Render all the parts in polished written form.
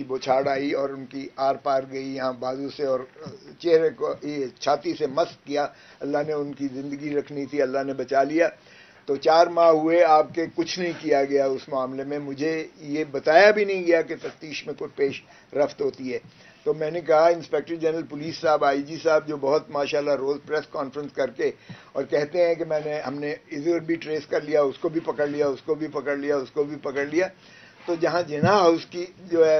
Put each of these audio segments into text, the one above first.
کی بوچھاڑ آئی اور ان کی آر پار گئی یہاں بازو سے اور چہرے کو یہ چھاتی سے مست کیا. اللہ نے ان کی زندگی رکھنی تھی, اللہ نے بچا لیا. تو 4 ماہ ہوئے آپ کے, کچھ نہیں کیا گیا اس معاملے میں. مجھے یہ بتایا بھی نہیں گیا کہ تفتیش میں کوئی پیش رفت ہوتی ہے. تو میں نے کہا انسپیکٹر جنرل پولیس صاحب, آئی جی صاحب, جو بہت ماشاءاللہ روز پریس کانفرنس کر کے اور کہتے ہیں کہ ہم نے ادھر بھی ٹریس کر لیا, اس کو بھی پکڑ لیا, اس کو بھی پکڑ لیا, اس کو بھی پکڑ لیا. تو جہاں جناح ہاؤس کی جو ہے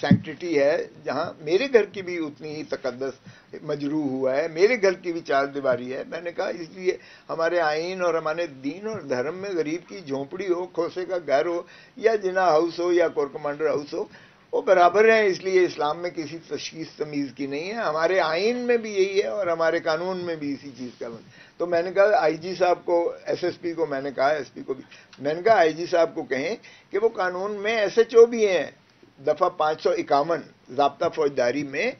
سینکٹیٹی ہے, جہاں میرے گھر کی بھی اتنی ہی تقدس مجروح ہوا ہے, میرے گھر کی بھی 4 دیواری ہے. میں نے کہا اس لیے ہمارے آئین اور ہمارے دین اور دھرم میں غریب کی جھونپڑی ہو, کھوسے کا گھر ہو, یا جناح ہاؤس ہو یا کور کمانڈر ہاؤس ہو, وہ برابر ہیں. اس لیے اسلام میں کسی تشخیص تمیز کی نہیں ہے. ہمارے آئین میں بھی یہی ہے اور ہمارے قانون میں بھی اسی چیز کا. تو میں نے کہا آئی جی صاحب کو, ایس ایس پی کو, میں نے کہا ایس پی کو بھی, میں نے کہا آئی جی صاحب کو کہیں کہ وہ قانون میں ایس ایچ او بھی ہیں. دفعہ 551 ضابطہ فوجداری میں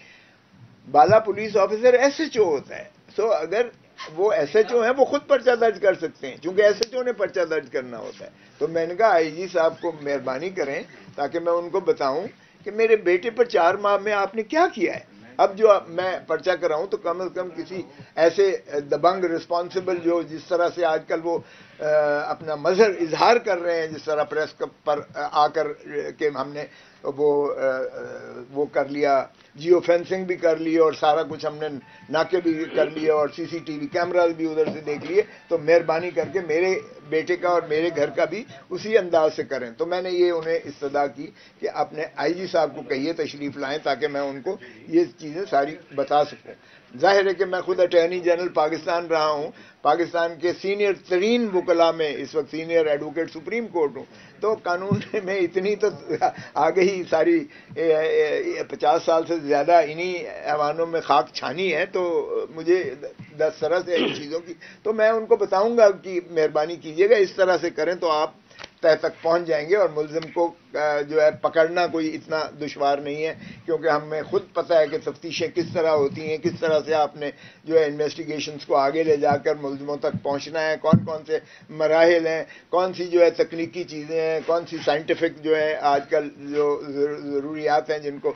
بالا police officer S H O ہوتا ہے. سو اگر وہ ایس ایچ او ہیں وہ خود پرچہ درج کر سکتے ہیں, چونکہ ایس ایچ او نے پرچہ درج کرنا ہوتا ہے. تو میں نے کہا آئی جی صاحب کو مہربانی کریں تاکہ میں ان کو بتاؤں کہ میرے بیٹے پر 4 ماہ میں آپ نے کیا کیا ہے. اب جو میں پرچہ کراؤں تو کم از کم کسی ایسے دبنگ رسپانسبل جو جس طرح سے آج کل وہ اپنا مظہر اظہار کر رہے ہیں, جس طرح پریس پر آ کر کہ ہم نے وہ کر لیا, جیو فینسنگ بھی کر لی اور سارا کچھ ہم نے ناکے بھی کر لیے اور سی سی ٹی وی کیمراز بھی ادھر سے دیکھ لیے. تو مہربانی کر کے میرے بیٹے کا اور میرے گھر کا بھی اسی انداز سے کریں. تو میں نے یہ انہیں استدعا کی کہ اپنے آئی جی صاحب کو کہیے تشریف لائیں تاکہ میں ان کو یہ چیزیں ساری بتا سکوں. ظاہر ہے کہ میں خود اٹارنی جنرل پاکستان رہا ہوں, پاکستان کے سینئر ترین وکلاء میں اس وقت سینئر ایڈوکیٹ سپریم کورٹ ہوں. تو قانون میں اتنی تو آگے ہی ساری 50 سال سے زیادہ انہی ایوانوں میں خاک چھانی ہے, تو مجھے 10 طرح سے ان چیزوں کی. تو میں ان کو بتاؤں گا کہ مہربانی کیجیے گا اس طرح سے کریں تو آپ طے تک پہنچ جائیں گے, اور ملزم کو جو ہے پکڑنا کوئی اتنا دشوار نہیں ہے, کیونکہ ہمیں خود پتہ ہے کہ تفتیشیں کس طرح ہوتی ہیں, کس طرح سے آپ نے جو ہے انویسٹیگیشنز کو آگے لے جا کر ملزموں تک پہنچنا ہے, کون کون سے مراحل ہیں, کون سی جو ہے تکنیکی چیزیں ہیں, کون سی سائنٹیفک جو ہے آج کل جو ضروریات ہیں جن کو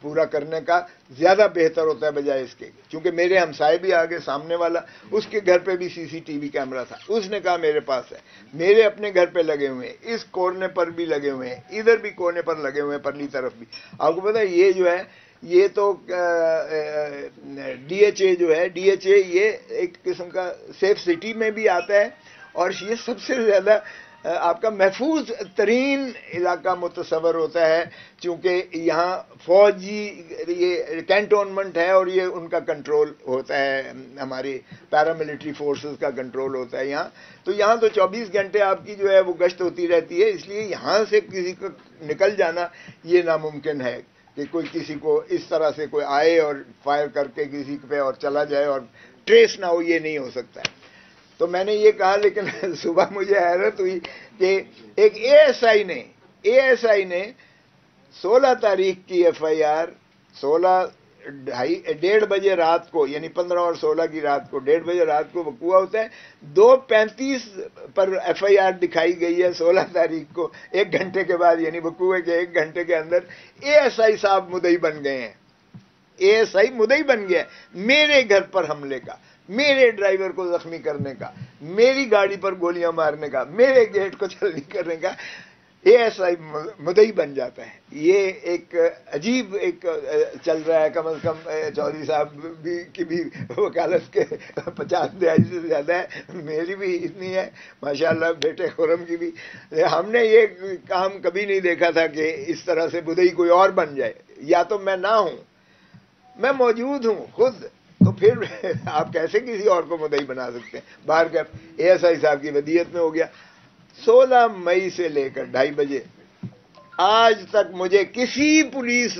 پورا کرنے کا زیادہ بہتر ہوتا ہے بجائے اس کے. چونکہ میرے ہمسائے بھی آگے, سامنے والا اس کے گھر پہ بھی سی سی ٹی وی کیمرہ تھا, اس نے کہا میرے پاس ہے, میرے اپنے گھر پہ لگے ہوئے ہیں, اس کونے پر بھی لگے ہوئے ہیں, ادھر بھی کونے پر لگے ہوئے ہیں, پرلی طرف بھی. آپ کو پتا ہے یہ جو ہے یہ تو ڈی ایچ اے جو ہے, ڈی ایچ اے یہ ایک قسم کا سیف سٹی میں بھی آتا ہے, اور یہ سب سے زیادہ آپ کا محفوظ ترین علاقہ متصور ہوتا ہے, چونکہ یہاں فوجی یہ کینٹونمنٹ ہے اور یہ ان کا کنٹرول ہوتا ہے, ہماری پیراملٹری فورسز کا کنٹرول ہوتا ہے یہاں. تو یہاں تو 24 گھنٹے آپ کی جو ہے وہ گشت ہوتی رہتی ہے, اس لیے یہاں سے کسی کو نکل جانا یہ ناممکن ہے کہ کوئی کسی کو اس طرح سے کوئی آئے اور فائر کر کے کسی پہ اور چلا جائے اور ٹریس نہ ہو, یہ نہیں ہو سکتا ہے. تو میں نے یہ کہا, لیکن صبح مجھے حیرت ہوئی کہ ایک اے ایس آئی نے 16 تاریخ کی ایف آئی آر 1:30 بجے رات کو, یعنی 15 اور 16 کی رات کو 1:30 بجے رات کو وقوع ہوتا ہے, 2:35 پر ایف آئی آر دکھائی گئی ہے 16 تاریخ کو, 1 گھنٹے کے بعد, یعنی وقوع کے 1 گھنٹے کے اندر اے ایس آئی صاحب مدعی بن گئے ہیں. اے ایس آئی مدعی بن گیا میرے گھر پر حملے کا, میرے ڈرائیور کو زخمی کرنے کا, میری گاڑی پر گولیاں مارنے کا, میرے گیٹ کو چلنی کرنے کا. اے ایس آئی مدعی بن جاتا ہے. یہ ایک عجیب ایک چل رہا ہے. کم از کم چودھری صاحب کی بھی وکالت کے 50 دہائی سے زیادہ ہے, میری بھی اتنی ہے ماشاءاللہ, بیٹے خرم کی بھی. ہم نے یہ کام کبھی نہیں دیکھا تھا کہ اس طرح سے مدعی کوئی اور بن جائے. یا تو میں نہ ہوں, میں موجود ہوں خود, تو پھر آپ کیسے کسی اور کو مدعی بنا سکتے ہیں. باہر کا اے ایس آئی صاحب کی ودیت میں ہو گیا. 16 مئی سے لے کر 2:30 بجے آج تک مجھے کسی پولیس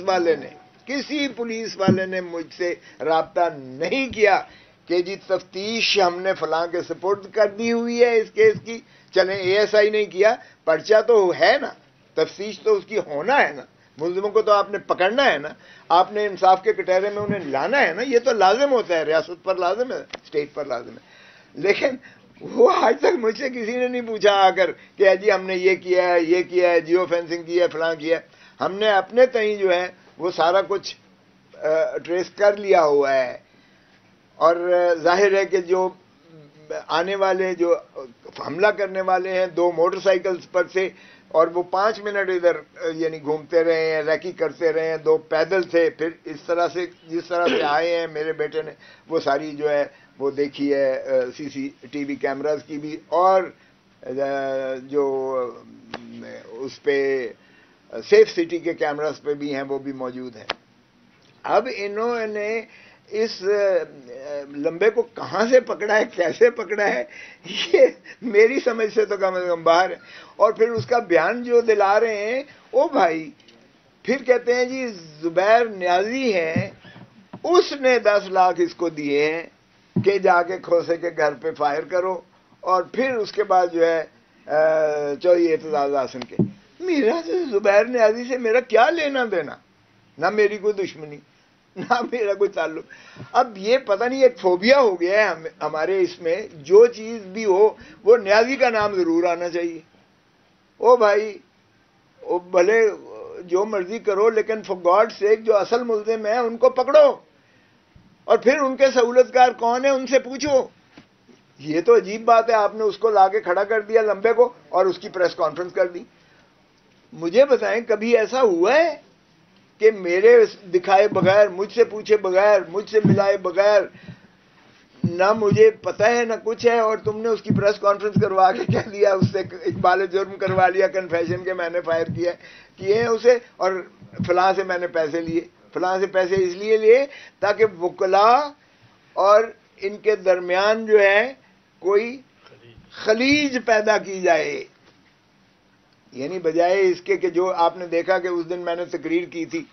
والے نے مجھ سے رابطہ نہیں کیا کہ جی تفتیش ہم نے فلاں کے سپرد کر دی ہوئی ہے اس کیس کی, چلیں اے ایس آئی نہیں کیا, پرچہ تو ہے نا, تفتیش تو اس کی ہونا ہے نا, ملزموں کو تو آپ نے پکڑنا ہے نا, آپ نے انصاف کے کٹہرے میں انہیں لانا ہے نا, یہ تو لازم ہوتا ہے, ریاست پر لازم ہے, اسٹیٹ پر لازم ہے. لیکن وہ آج تک مجھ سے کسی نے نہیں پوچھا آ کر کہ جی ہم نے یہ کیا ہے, جیو فینسنگ کی ہے, فلاں کیا ہے. ہم نے اپنے تئیں جو ہے وہ سارا کچھ ٹریس کر لیا ہوا ہے، اور ظاہر ہے کہ جو آنے والے جو حملہ کرنے والے ہیں 2 موٹر سائیکلز پر سے، اور وہ 5 منٹ ادھر یعنی گھومتے رہے ہیں، ریکی کرتے رہے ہیں، 2 پیدل تھے، پھر اس طرح سے جس طرح سے آئے ہیں میرے بیٹے نے وہ ساری جو ہے وہ دیکھی ہے سی سی ٹی وی کیمراز کی بھی، اور جو اس پہ سیف سٹی کے کیمراز پہ بھی ہیں وہ بھی موجود ہیں۔ اب انہوں نے اس لمبے کو کہاں سے پکڑا ہے، کیسے پکڑا ہے، یہ میری سمجھ سے تو کم از کم باہر ہے۔ اور پھر اس کا بیان جو دلا رہے ہیں، او بھائی پھر کہتے ہیں جی زبیر نیازی ہے، اس نے 10 لاکھ اس کو دیے ہیں کہ جا کے کھوسے کے گھر پہ فائر کرو، اور پھر اس کے بعد جو ہے چوہدری اعتزاز احسن کے۔ میرا زبیر نیازی سے میرا کیا لینا دینا، نہ میری کوئی دشمنی نہ میرا کوئی تعلق۔ اب یہ پتہ نہیں ایک فوبیا ہو گیا ہے ہمارے اس میں، جو چیز بھی ہو وہ نیازی کا نام ضرور آنا چاہیے۔ او بھائی او بھلے جو مرضی کرو، لیکن فار گاڈ سیک جو اصل ملزم ہیں ان کو پکڑو، اور پھر ان کے سہولت کار کون ہیں ان سے پوچھو۔ یہ تو عجیب بات ہے، آپ نے اس کو لا کے کھڑا کر دیا لمبے کو، اور اس کی پریس کانفرنس کر دی۔ مجھے بتائیں کبھی ایسا ہوا ہے کہ میرے دکھائے بغیر، مجھ سے پوچھے بغیر، مجھ سے ملائے بغیر، نہ مجھے پتہ ہے نہ کچھ ہے، اور تم نے اس کی پریس کانفرنس کروا کے کہہ دیا، اس سے اقبال جرم کروا لیا، کنفیشن کے میں نے فائر کیے ہیں اسے، اور فلاں سے میں نے پیسے لیے، فلاں سے پیسے اس لیے لیے تاکہ وکلاء اور ان کے درمیان جو ہے کوئی خلیج پیدا کی جائے۔ یعنی بجائے اس کے کہ جو آپ نے دیکھا کہ اس دن میں نے تقریر کی تھی،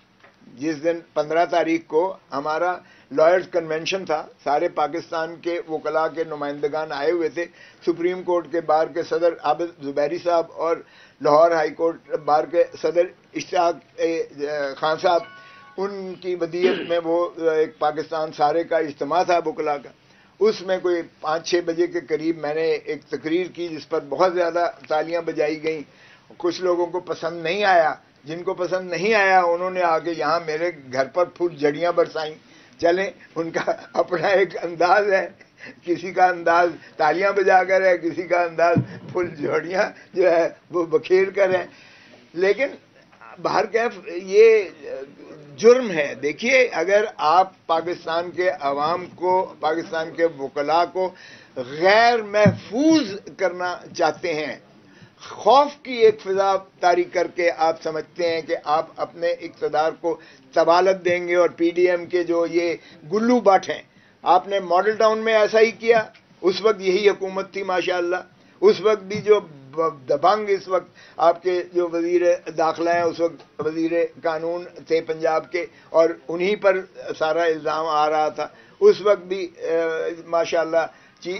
جس دن 15 تاریخ کو ہمارا لائرز کنونشن تھا، سارے پاکستان کے وکلاء کے نمائندگان آئے ہوئے تھے، سپریم کورٹ کے بار کے صدر عابد زبیری صاحب اور لاہور ہائی کورٹ بار کے صدر اشتیاق خان صاحب، ان کی ودیت میں وہ ایک پاکستان سارے کا اجتماع تھا وکلاء کا۔ اس میں کوئی 5-6 بجے کے قریب میں نے ایک تقریر کی جس پر بہت زیادہ تالیاں بجائی گئیں۔ کچھ لوگوں کو پسند نہیں آیا، جن کو پسند نہیں آیا انہوں نے آ کے یہاں میرے گھر پر پھول جھڑیاں برسائیں۔ چلیں، ان کا اپنا ایک انداز ہے، کسی کا انداز تالیاں بجا کر ہے، کسی کا انداز پھول جھڑیاں جو ہے وہ بکھیر کر ہے، لیکن باہر کیف یہ جرم ہے۔ دیکھیے اگر آپ پاکستان کے عوام کو، پاکستان کے وکلاء کو غیر محفوظ کرنا چاہتے ہیں، خوف کی ایک فضا طاری کر کے آپ سمجھتے ہیں کہ آپ اپنے اقتدار کو طوالت دیں گے، اور پی ڈی ایم کے جو یہ گلو بٹ ہیں، آپ نے ماڈل ٹاؤن میں ایسا ہی کیا، اس وقت یہی حکومت تھی ماشاءاللہ، اس وقت بھی جو دبنگ اس وقت آپ کے جو وزیر داخلہ ہیں، اس وقت وزیر قانون تھے پنجاب کے، اور انہی پر سارا الزام آ رہا تھا، اس وقت بھی ماشاءاللہ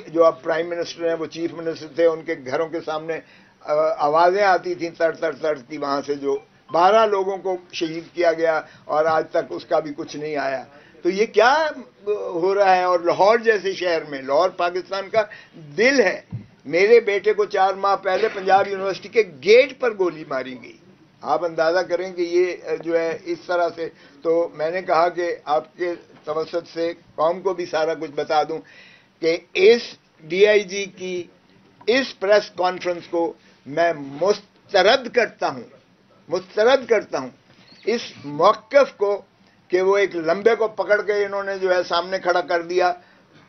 جو اب پرائم منسٹر ہیں وہ چیف منسٹر تھے، ان کے گھروں کے سامنے آوازیں آتی تھیں تڑ تڑ تڑ کی، وہاں سے جو 12 لوگوں کو شہید کیا گیا، اور آج تک اس کا بھی کچھ نہیں آیا۔ تو یہ کیا ہو رہا ہے؟ اور لاہور جیسے شہر میں، لاہور پاکستان کا دل ہے، میرے بیٹے کو 4 ماہ پہلے پنجاب یونیورسٹی کے گیٹ پر گولی ماری گئی۔ آپ اندازہ کریں کہ یہ جو ہے اس طرح سے، تو میں نے کہا کہ آپ کے توسط سے قوم کو بھی سارا کچھ بتا دوں کہ اس ڈی آئی جی کی اس پریس کانفرنس کو میں مسترد کرتا ہوں اس موقف کو کہ وہ ایک لمبے کو پکڑ کے انہوں نے جو ہے سامنے کھڑا کر دیا۔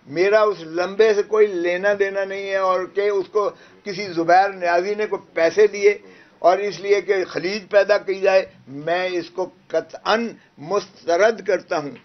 میرا اس لمبے سے کوئی لینا دینا نہیں ہے، اور کہ اس کو کسی زبیر نیازی نے کوئی پیسے دیے اور اس لیے کہ خلیج پیدا کی جائے، میں اس کو قطعاً مسترد کرتا ہوں۔